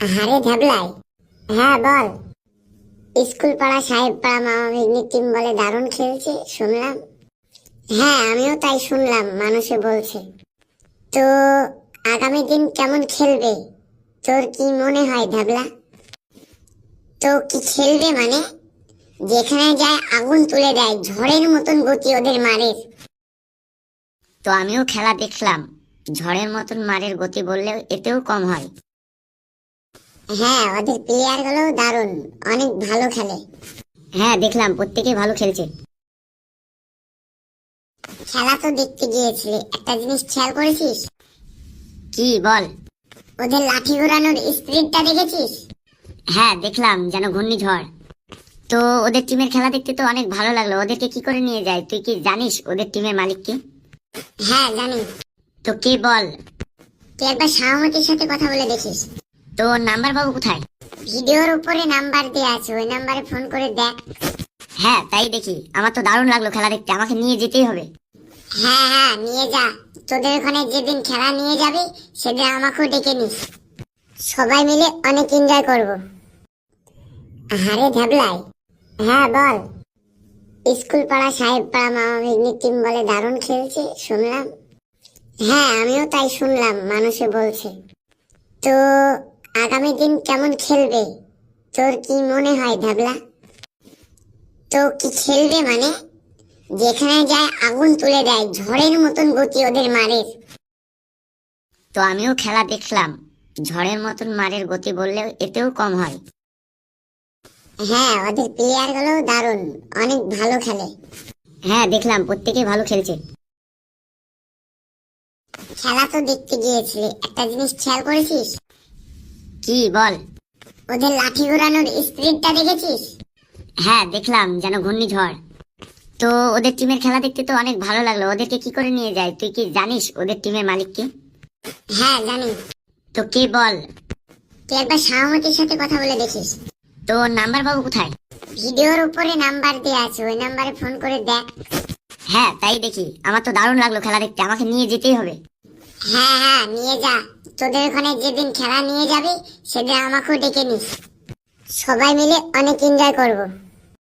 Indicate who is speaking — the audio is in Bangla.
Speaker 1: আরে ঢাবলাই, হ্যাঁ বল। স্কুল পাড়া সাহেব পাড়া মামা ভাগ্নি টিম বলে দারুণ খেলছে শুনলাম। হ্যাঁ আমিও তাই শুনলাম, মানুষে বলছে। তো আগামী দিন কেমন খেলবে তোর কি মনে হয় ঢাবলা? তো কি খেলবে মানে? যেখানে যায় আগুন তুলে দেয়, ঝড়ের মতন গতি ওদের মারের।
Speaker 2: তো আমিও খেলা দেখলাম, ঝড়ের মতন মারের গতি বললেও এতেও কম হয়।
Speaker 1: হ্যাঁ ওদের প্লেয়ার গুলো দারুণ, অনেক ভালো খেলে।
Speaker 2: হ্যাঁ দেখলাম, প্রত্যেকেই ভালো খেলছে।
Speaker 1: খেলা তো দেখতে গিয়েছিলি, একটা জিনিস খেয়াল করেছিস?
Speaker 2: কি বল?
Speaker 1: ওদের লাঠি ঘোরানোর স্পিডটা দেখেছিস?
Speaker 2: হ্যাঁ দেখলাম, যেন ঘূর্ণিঝড়। তো ওদের টিমের খেলা দেখতে তো অনেক ভালো লাগলো। ওদেরকে কি করে নিয়ে যায় তুই কি জানিস? ওদের টিমের মালিক কে?
Speaker 1: হ্যাঁ জানি।
Speaker 2: তো কে বল?
Speaker 1: তুই একবার সভাপতির সাথে কথা বলে দেখিস।
Speaker 2: তো নাম্বার পাবো কোথায়?
Speaker 1: ভিডিওর উপরে নাম্বার দেওয়া আছে, ওই নাম্বারে ফোন করে দেখ।
Speaker 2: হ্যাঁ তাই দেখি। আমার তো দারুণ লাগলো খেলা দেখতে, আমাকে নিয়ে যেতেই হবে।
Speaker 1: হ্যাঁ হ্যাঁ নিয়ে যা। তোদের ওখানে যেদিন খেলা নিয়ে যাবি সেদিন আমাকেও ডেকে নিস, সবাই মিলে অনেক এনজয় করব। আরে ঢাবলাই, হ্যাঁ বল। স্কুল পাড়া সাহেব পাড়া মামা ভাগ্নি টিম বলে দারুণ খেলছে শুনলাম। হ্যাঁ আমিও তাই শুনলাম, মানুষে বলছে। তো আগামী দিন কেমন খেলবে তোর কি মনে হয় ঢাবলা? তো কি খেলবে মানে? যেখানে যায় আগুন তুলে দেয়, ঝড়ের মতন গতি ওদের মারের।
Speaker 2: তো আমিও খেলা দেখলাম, ঝড়ের মতন মারের গতি বললেও এতেও কম হয়।
Speaker 1: হ্যাঁ ওদের প্লেয়ার গুলো দারুণ, অনেক ভালো খেলে।
Speaker 2: হ্যাঁ দেখলাম, প্রত্যেকেই ভালো খেলছে।
Speaker 1: খেলা তো দেখতে গিয়েছিলি, একটা জিনিস খেয়াল করেছিস?
Speaker 2: কি বল?
Speaker 1: ওদের লাঠি ঘোরানোর স্পিডটা দেখেছিস?
Speaker 2: হ্যাঁ দেখলাম, যেন ঘূর্ণিঝড়। তো ওদের টিমের খেলা দেখতে তো অনেক ভালো লাগলো। ওদেরকে কি করে নিয়ে যায় তুই কি জানিস? ওদের টিমের মালিক কে?
Speaker 1: হ্যাঁ জানি।
Speaker 2: তো কে বল?
Speaker 1: তুই একবার সভাপতির সাথে কথা বলে দেখিস।
Speaker 2: তো নাম্বার পাবো কোথায়?
Speaker 1: ভিডিওর উপরে নাম্বার দেওয়া আছে, ওই নাম্বারে ফোন করে দেখ।
Speaker 2: হ্যাঁ তাই দেখি। আমার তো দারুণ লাগলো খেলা দেখতে, আমাকে নিয়ে যেতেই হবে।
Speaker 1: হ্যাঁ হ্যাঁ নিয়ে যা। তোদের ওখানে যেদিন খেলা নিয়ে যাবি সেদিন আমাকেও ডেকে নিস, সবাই মিলে অনেক এনজয় করব।